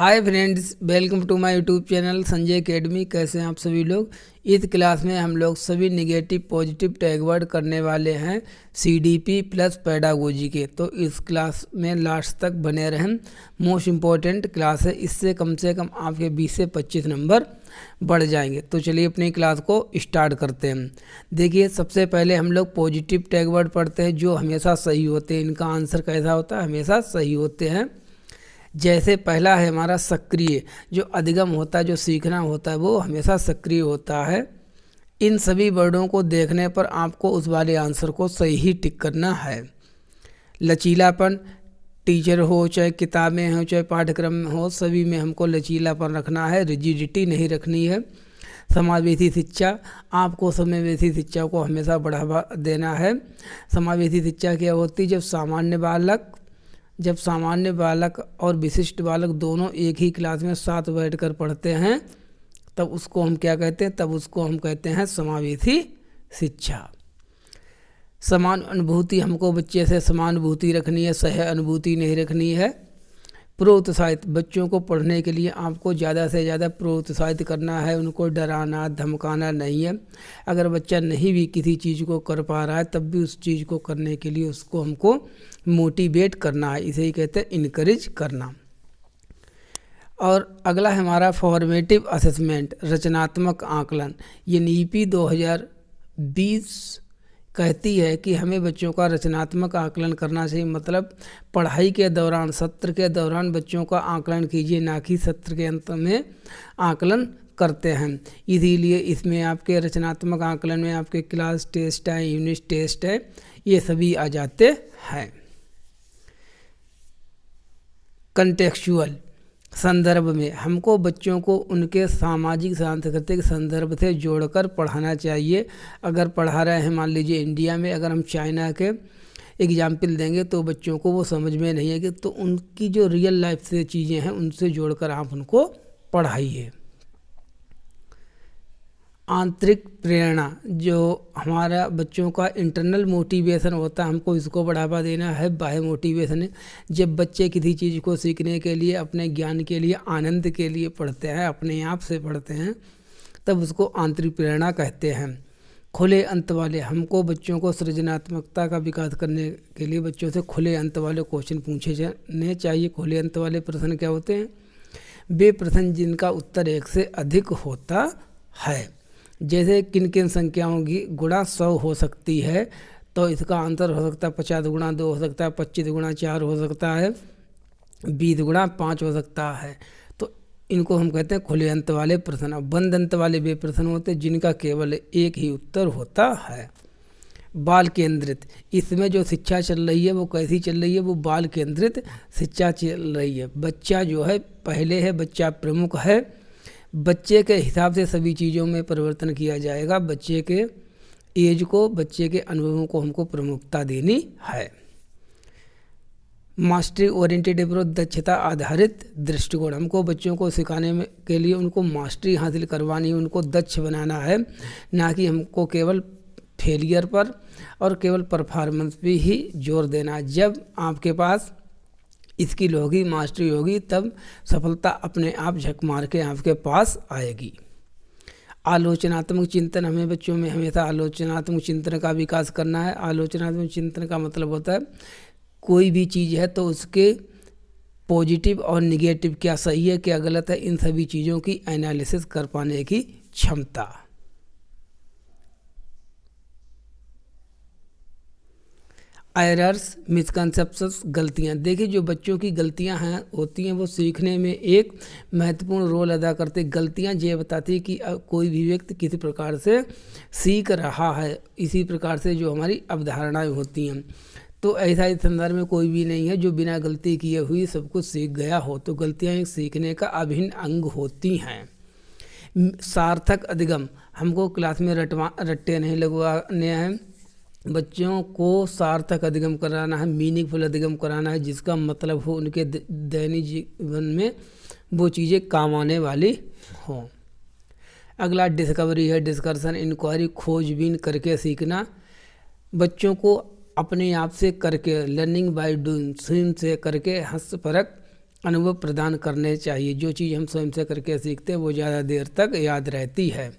Hi friends, welcome to my YouTube channel Sanjay academy. कैसे हैं आप सभी लोग। इस क्लास में हम लोग सभी निगेटिव पॉजिटिव टैग वर्ड करने वाले हैं सीडीपी प्लस पेडागोजी के। तो इस क्लास में लास्ट तक बने रहें। मोस्ट इम्पॉर्टेंट क्लास है, इससे कम आपके 20 से 25 नंबर बढ़ जाएंगे। तो चलिए अपनी क्लास को स्टार्ट करते हैं। देखिए, सबसे पहले हम लोग पॉजिटिव टैग वर्ड पढ़ते हैं जो हमेशा सही होते हैं। इनका आंसर कैसा होता है? हमेशा सही होते हैं। जैसे पहला है हमारा सक्रिय, जो अधिगम होता है, जो सीखना होता है, वो हमेशा सक्रिय होता है। इन सभी वर्डों को देखने पर आपको उस वाले आंसर को सही ही टिक करना है। लचीलापन, टीचर हो चाहे किताबें हो चाहे पाठ्यक्रम हो, सभी में हमको लचीलापन रखना है, रिजिडिटी नहीं रखनी है। समावेशी शिक्षा, आपको समावेशी शिक्षा को हमेशा बढ़ावा देना है। समावेशी शिक्षा क्या होती है? जब सामान्य बालक और विशिष्ट बालक दोनों एक ही क्लास में साथ बैठकर पढ़ते हैं, तब उसको हम क्या कहते हैं? तब उसको हम कहते हैं समावेशी शिक्षा। समान अनुभूति, हमको बच्चे से समानुभूति रखनी है, सह अनुभूति नहीं रखनी है। प्रोत्साहित, बच्चों को पढ़ने के लिए आपको ज़्यादा से ज़्यादा प्रोत्साहित करना है, उनको डराना धमकाना नहीं है। अगर बच्चा नहीं भी किसी चीज़ को कर पा रहा है, तब भी उस चीज़ को करने के लिए उसको हमको मोटिवेट करना है, इसे ही कहते हैं इनकरेज करना। और अगला है हमारा फॉर्मेटिव असेसमेंट, रचनात्मक आकलन। ये नीपी 2020 कहती है कि हमें बच्चों का रचनात्मक आकलन करना चाहिए। मतलब पढ़ाई के दौरान, सत्र के दौरान बच्चों का आकलन कीजिए, ना कि सत्र के अंत में आकलन करते हैं। इसीलिए इसमें आपके रचनात्मक आकलन में आपके क्लास टेस्ट है, यूनिट टेस्ट है, ये सभी आ जाते हैं। कंटेक्चुअल, संदर्भ में हमको बच्चों को उनके सामाजिक सांस्कृतिक संदर्भ से जोड़कर पढ़ाना चाहिए। अगर पढ़ा रहे हैं मान लीजिए इंडिया में, अगर हम चाइना के एग्जाम्पल देंगे तो बच्चों को वो समझ में नहीं आएगी, तो उनकी जो रियल लाइफ से चीज़ें हैं उनसे जोड़कर आप उनको पढ़ाइए। आंतरिक प्रेरणा, जो हमारा बच्चों का इंटरनल मोटिवेशन होता है, हमको इसको बढ़ावा देना है। बाह्य मोटिवेशन है, जब बच्चे किसी चीज़ को सीखने के लिए, अपने ज्ञान के लिए, आनंद के लिए पढ़ते हैं, अपने आप से पढ़ते हैं, तब उसको आंतरिक प्रेरणा कहते हैं। खुले अंत वाले, हमको बच्चों को सृजनात्मकता का विकास करने के लिए बच्चों से खुले अंत वाले क्वेश्चन पूछे जाने चाहिए। खुले अंत वाले प्रश्न क्या होते हैं? वे प्रश्न जिनका उत्तर 1 से अधिक होता है। जैसे किन किन संख्याओं की गुणा 100 हो सकती है, तो इसका आंसर हो सकता है 50 गुणा 2 हो सकता है, 25 गुणा 4 हो सकता है, 20 गुणा 5 हो सकता है। तो इनको हम कहते हैं खुले अंत वाले प्रश्न। बंद अंत वाले वे प्रश्न होते हैं जिनका केवल एक ही उत्तर होता है। बाल केंद्रित, इसमें जो शिक्षा चल रही है वो कैसी चल रही है? वो बाल केंद्रित शिक्षा चल रही है। बच्चा जो है पहले है, बच्चा प्रमुख है। बच्चे के हिसाब से सभी चीज़ों में परिवर्तन किया जाएगा। बच्चे के एज को, बच्चे के अनुभवों को हमको प्रमुखता देनी है। मास्टरी ओरिएंटेड अप्रोच, दक्षता आधारित दृष्टिकोण, हमको बच्चों को सिखाने में के लिए उनको मास्टरी हासिल करवानी है, उनको दक्ष बनाना है, ना कि हमको केवल फेलियर पर और केवल परफॉर्मेंस पे ही जोर देना है। जब आपके पास स्किल होगी, मास्टरी होगी, तब सफलता अपने आप झक मार के आपके पास आएगी। आलोचनात्मक चिंतन, हमें बच्चों में हमेशा आलोचनात्मक चिंतन का विकास करना है। आलोचनात्मक चिंतन का मतलब होता है कोई भी चीज़ है तो उसके पॉजिटिव और निगेटिव, क्या सही है क्या गलत है, इन सभी चीज़ों की एनालिसिस कर पाने की क्षमता। एरर्स, मिसकंसेप्शंस, गलतियाँ। देखिए, जो बच्चों की गलतियाँ हैं होती हैं वो सीखने में एक महत्वपूर्ण रोल अदा करते। गलतियाँ ये बताती कि कोई भी व्यक्ति किसी प्रकार से सीख रहा है। इसी प्रकार से जो हमारी अवधारणाएं होती हैं, तो ऐसा इस संदर्भ में कोई भी नहीं है जो बिना गलती किए हुई सब कुछ सीख गया हो। तो गलतियाँ एक सीखने का अभिन्न अंग होती हैं। सार्थक अधिगम, हमको क्लास में रट्टे नहीं लगवाने हैं, बच्चों को सार्थक अधिगम कराना है, मीनिंगफुल अधिगम कराना है, जिसका मतलब हो उनके दैनिक जीवन में वो चीज़ें काम आने वाली हों। अगला डिस्कवरी है, डिस्कशन, इंक्वायरी, खोजबीन करके सीखना। बच्चों को अपने आप से करके, लर्निंग बाय डूइंग, स्वयं से करके हस्तपरक अनुभव प्रदान करने चाहिए। जो चीज़ हम स्वयं से करके सीखते हैं वो ज़्यादा देर तक याद रहती है।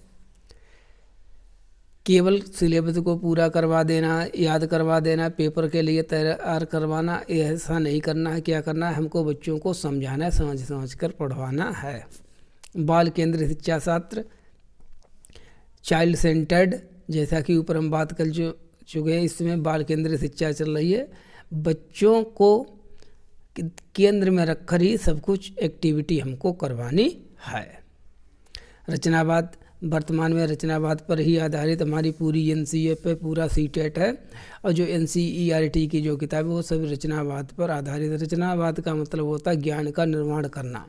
केवल सिलेबस को पूरा करवा देना, याद करवा देना, पेपर के लिए तैयार करवाना, ऐसा नहीं करना है। क्या करना है, हमको बच्चों को समझाना है, समझ समझ कर पढ़वाना है। बाल केंद्रित शिक्षा शास्त्र, चाइल्ड सेंटर्ड, जैसा कि ऊपर हम बात कर चुके हैं, इसमें बाल केंद्रित शिक्षा चल रही है। बच्चों को केंद्र में रखकर ही सब कुछ एक्टिविटी हमको करवानी है। रचनावाद, वर्तमान में रचनावाद पर ही आधारित हमारी पूरी एनसीए पे पूरा सीटेट है, और जो एनसीईआरटी की जो किताब है वो सब रचनावाद पर आधारित है। रचनावाद का मतलब होता है ज्ञान का निर्माण करना।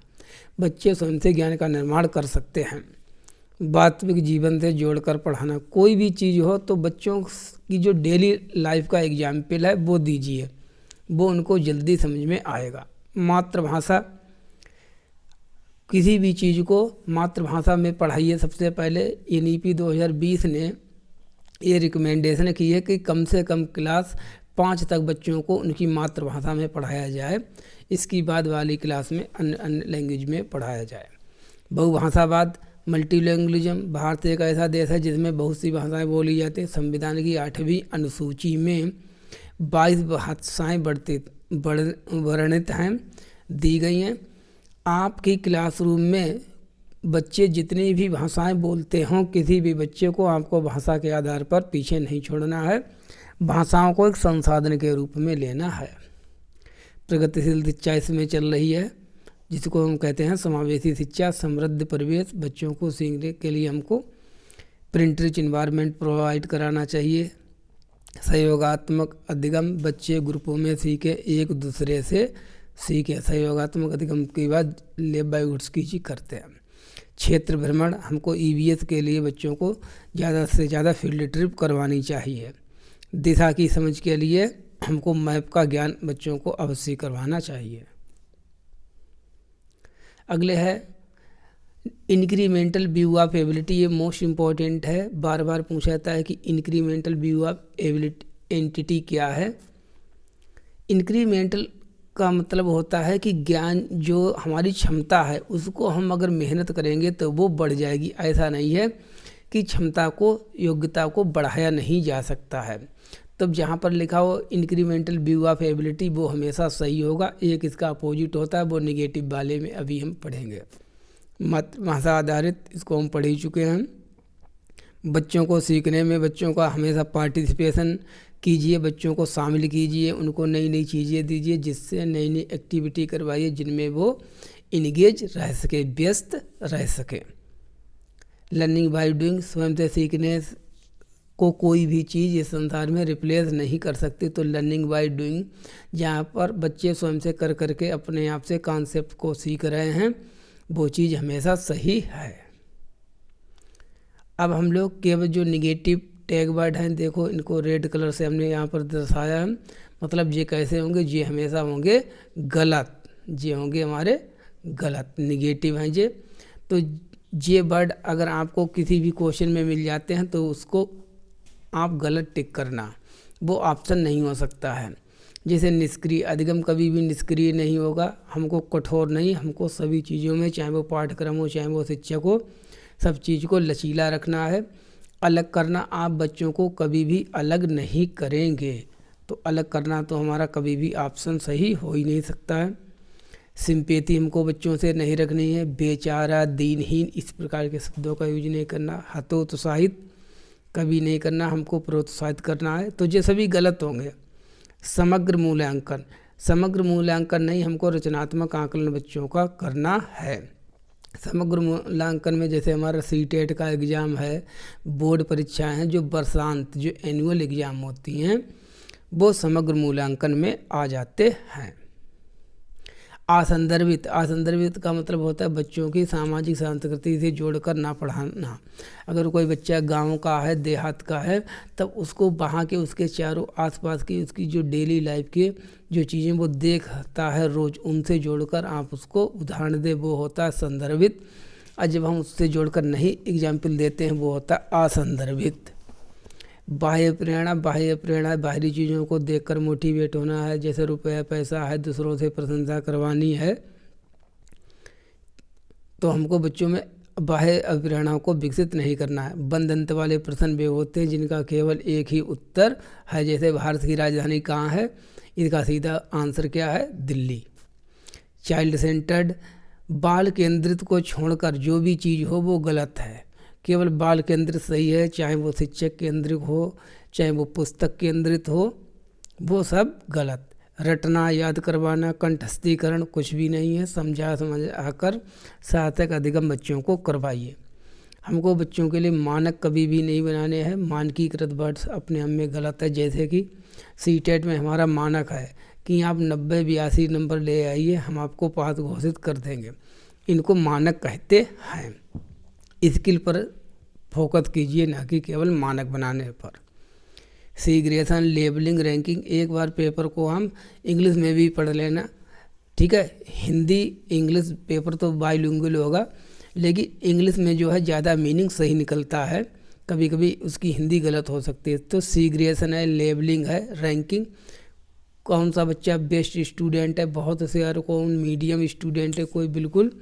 बच्चे स्वयं से ज्ञान का निर्माण कर सकते हैं। वास्तविक जीवन से जोड़कर पढ़ाना, कोई भी चीज़ हो तो बच्चों की जो डेली लाइफ का एग्जाम्पल है वो दीजिए, वो उनको जल्दी समझ में आएगा। मातृभाषा, किसी भी चीज़ को मातृभाषा में पढ़ाइए। सबसे पहले एनईपी 2020 ने ये रिकमेंडेशन की है कि कम से कम क्लास 5 तक बच्चों को उनकी मातृभाषा में पढ़ाया जाए। इसकी बाद वाली क्लास में अन्य लैंग्वेज में पढ़ाया जाए। बहुभाषावाद, मल्टीलैंग्वेजिज्म, भारत एक ऐसा देश है जिसमें बहुत सी भाषाएं बोली जाती हैं। संविधान की 8वीं अनुसूची में 22 भाषाएँ वर्णित हैं, दी गई हैं। आपकी क्लासरूम में बच्चे जितनी भी भाषाएं बोलते हों, किसी भी बच्चे को आपको भाषा के आधार पर पीछे नहीं छोड़ना है। भाषाओं को एक संसाधन के रूप में लेना है। प्रगतिशील शिक्षा इसमें चल रही है, जिसको हम कहते हैं समावेशी शिक्षा। समृद्ध परिवेश, बच्चों को सीखने के लिए हमको प्रिंट रिच इन्वायरमेंट प्रोवाइड कराना चाहिए। सहयोगात्मक अधिगम, बच्चे ग्रुपों में सीखे, एक दूसरे से सीखे। सहयोगात्मक अधिगम की बात लेब बाय गुड्स की चीज करते हैं। क्षेत्र भ्रमण, हमको ईवीएस के लिए बच्चों को ज़्यादा से ज़्यादा फील्ड ट्रिप करवानी चाहिए। दिशा की समझ के लिए हमको मैप का ज्ञान बच्चों को अवश्य करवाना चाहिए। अगले है इंक्रीमेंटल व्यू ऑफ एबिलिटी। ये मोस्ट इम्पॉर्टेंट है, बार बार पूछा जाता है कि incremental view of ability entity क्या है। इंक्रीमेंटल का मतलब होता है कि ज्ञान, जो हमारी क्षमता है उसको हम अगर मेहनत करेंगे तो वो बढ़ जाएगी। ऐसा नहीं है कि क्षमता को, योग्यता को बढ़ाया नहीं जा सकता है। तब जहाँ पर लिखा हो इंक्रीमेंटल व्यू ऑफ एबिलिटी, वो हमेशा सही होगा। एक इसका अपोजिट होता है, वो निगेटिव वाले में अभी हम पढ़ेंगे। मातृभाषा आधारित, इसको हम पढ़ ही चुके हैं। बच्चों को सीखने में बच्चों का हमेशा पार्टिसिपेशन कीजिए, बच्चों को शामिल कीजिए, उनको नई नई चीज़ें दीजिए, जिससे नई नई एक्टिविटी करवाइए जिनमें वो इंगेज रह सके, व्यस्त रह सके। लर्निंग बाय डूइंग, स्वयं से सीखने को कोई भी चीज़ इस संसार में रिप्लेस नहीं कर सकती। तो लर्निंग बाय डूइंग, जहाँ पर बच्चे स्वयं से कर करके अपने आप से कॉन्सेप्ट को सीख रहे हैं, वो चीज़ हमेशा सही है। अब हम लोग केवल जो निगेटिव टैग वर्ड हैं, देखो इनको रेड कलर से हमने यहाँ पर दर्शाया है। मतलब ये कैसे होंगे, ये हमेशा होंगे गलत, ये होंगे हमारे गलत, निगेटिव हैं ये। तो ये वर्ड अगर आपको किसी भी क्वेश्चन में मिल जाते हैं तो उसको आप गलत टिक करना, वो ऑप्शन नहीं हो सकता है। जैसे निष्क्रिय, अधिगम कभी भी निष्क्रिय नहीं होगा। हमको कठोर नहीं, हमको सभी चीज़ों में, चाहे वो पाठ्यक्रम हो चाहे वो शिक्षक हो, सब चीज़ को लचीला रखना है। अलग करना, आप बच्चों को कभी भी अलग नहीं करेंगे, तो अलग करना तो हमारा कभी भी ऑप्शन सही हो ही नहीं सकता है। सिंपैथी हमको बच्चों से नहीं रखनी है। बेचारा, दीनहीन, इस प्रकार के शब्दों का यूज नहीं करना। हतोत्साहित कभी नहीं करना, हमको प्रोत्साहित करना है। तो ये सभी गलत होंगे। समग्र मूल्यांकन, समग्र मूल्यांकन नहीं, हमको रचनात्मक आकलन बच्चों का करना है। समग्र मूल्यांकन में जैसे हमारा सीटेट का एग्ज़ाम है, बोर्ड परीक्षाएं हैं, जो वर्षांत, जो एनुअल एग्ज़ाम होती हैं, वो समग्र मूल्यांकन में आ जाते हैं। असंदर्भित, असंदर्भित का मतलब होता है बच्चों की सामाजिक संस्कृति से जोड़कर ना पढ़ाना। अगर कोई बच्चा गांव का है, देहात का है, तब उसको वहाँ के, उसके चारों आसपास की, उसकी जो डेली लाइफ के जो चीज़ें वो देखता है रोज़, उनसे जोड़कर आप उसको उदाहरण दे, वो होता है संदर्भित। और जब हम उससे जोड़कर नहीं एग्जाम्पल देते हैं, वो होता है असंदर्भित। बाह्य प्रेरणा, बाह्य प्रेरणा बाहरी चीज़ों को देखकर मोटिवेट होना है। जैसे रुपया, पैसा है, दूसरों से प्रशंसा करवानी है, तो हमको बच्चों में बाह्य अभिप्रेरणाओं को विकसित नहीं करना है। बंद अंत वाले प्रश्न वे होते हैं जिनका केवल एक ही उत्तर है, जैसे भारत की राजधानी कहाँ है, इसका सीधा आंसर क्या है, दिल्ली। चाइल्ड सेंटर्ड, बाल केंद्रित को छोड़कर जो भी चीज़ हो वो गलत है। केवल बाल केंद्रित सही है, चाहे वो शिक्षक केंद्रित हो, चाहे वो पुस्तक केंद्रित हो, वो सब गलत। रटना, याद करवाना, कंठस्थीकरण कुछ भी नहीं है। समझ आकर सार्थक अधिगम बच्चों को करवाइए। हमको बच्चों के लिए मानक कभी भी नहीं बनाने हैं। मानकीकृत वर्ड्स अपने हम में गलत है। जैसे कि सीटेट में हमारा मानक है कि आप 90-82 नंबर ले आइए, हम आपको पास घोषित कर देंगे। इनको मानक कहते हैं। स्किल पर फोकस कीजिए, ना कि केवल मानक बनाने पर। सीग्रेशन, लेबलिंग, रैंकिंग, एक बार पेपर को हम इंग्लिश में भी पढ़ लेना, ठीक है। हिंदी इंग्लिश पेपर तो बाइलिंगुअल होगा, लेकिन इंग्लिश में जो है ज़्यादा मीनिंग सही निकलता है, कभी कभी उसकी हिंदी गलत हो सकती है। तो सीग्रेशन है, लेबलिंग है, रैंकिंग, कौन सा बच्चा बेस्ट स्टूडेंट है, बहुत होशियार, कौन मीडियम स्टूडेंट है, कोई बिल्कुल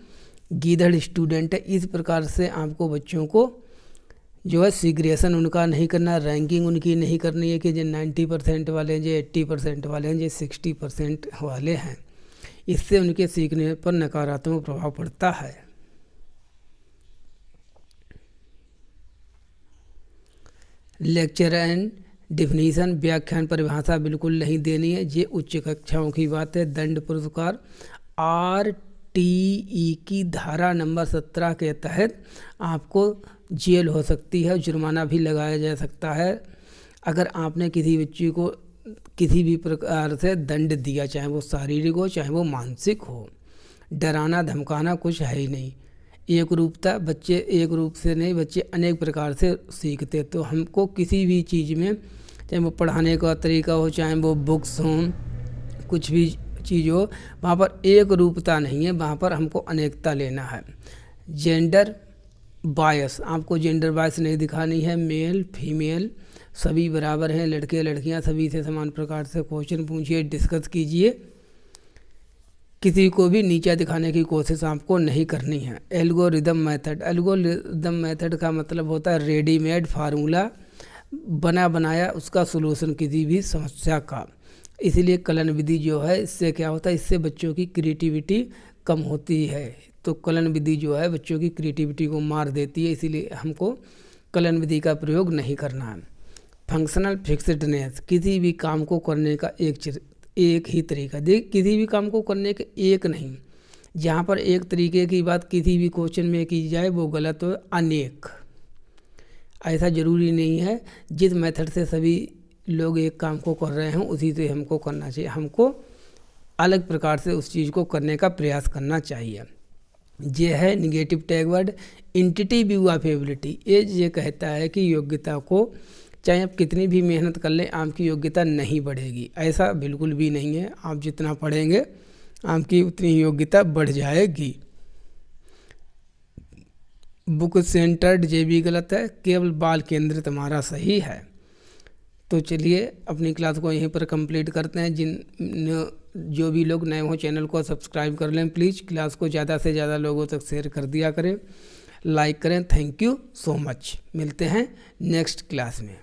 गीदड़ स्टूडेंट है। इस प्रकार से आपको बच्चों को जो है सीग्रेशन उनका नहीं करना, रैंकिंग उनकी नहीं करनी है कि जो 90% वाले हैं, जो 80% वाले हैं, जो 60% वाले हैं। इससे उनके सीखने पर नकारात्मक प्रभाव पड़ता है। लेक्चर एंड डिफिनीशन, व्याख्यान परिभाषा बिल्कुल नहीं देनी है, ये उच्च कक्षाओं की बात है। दंड पुरस्कार, RTE की धारा नंबर 17 के तहत आपको जेल हो सकती है, जुर्माना भी लगाया जा सकता है अगर आपने किसी बच्चे को किसी भी प्रकार से दंड दिया, चाहे वो शारीरिक हो चाहे वो मानसिक हो। डराना धमकाना कुछ है ही नहीं। एक रूपता, बच्चे एक रूप से नहीं, बच्चे अनेक प्रकार से सीखते। तो हमको किसी भी चीज़ में, चाहे वो पढ़ाने का तरीका हो, चाहे वो बुक्स हों, कुछ भी चीज़ हो, वहाँ पर एक रूपता नहीं है, वहाँ पर हमको अनेकता लेना है। जेंडर बायस, आपको जेंडर बायस नहीं दिखानी है। मेल फीमेल सभी बराबर हैं, लड़के लड़कियां सभी से समान प्रकार से क्वेश्चन पूछिए, डिस्कस कीजिए। किसी को भी नीचा दिखाने की कोशिश आपको नहीं करनी है। एल्गोरिदम मेथड, एल्गोरिदम मेथड का मतलब होता है रेडीमेड फार्मूला, बना बनाया उसका सलूशन किसी भी समस्या का। इसीलिए कलन विधि जो है, इससे क्या होता है, इससे बच्चों की क्रिएटिविटी कम होती है। तो कलन विधि जो है बच्चों की क्रिएटिविटी को मार देती है, इसीलिए हमको कलन विधि का प्रयोग नहीं करना है। फंक्शनल फिक्सडनेस, किसी भी काम को करने का एक ही तरीका, देख किसी भी काम को करने का एक नहीं, जहाँ पर एक तरीके की बात किसी भी क्वेश्चन में की जाए वो गलत हो। अनेक, ऐसा ज़रूरी नहीं है जिस मेथड से सभी लोग एक काम को कर रहे हैं उसी से हमको करना चाहिए। हमको अलग प्रकार से उस चीज़ को करने का प्रयास करना चाहिए। ये है negative tag word. Entity view of ability, ये कहता है कि योग्यता को चाहे आप कितनी भी मेहनत कर लें, आपकी योग्यता नहीं बढ़ेगी। ऐसा बिल्कुल भी नहीं है, आप जितना पढ़ेंगे आपकी उतनी योग्यता बढ़ जाएगी। बुक सेंटर्ड, ये भी गलत है, केवल बाल केंद्रित हमारा सही है। तो चलिए अपनी क्लास को यहीं पर कंप्लीट करते हैं। जो भी लोग नए हो चैनल को सब्सक्राइब कर लें प्लीज़। क्लास को ज़्यादा से ज़्यादा लोगों तक शेयर कर दिया करें, लाइक करें। Thank you so much. मिलते हैं नेक्स्ट क्लास में।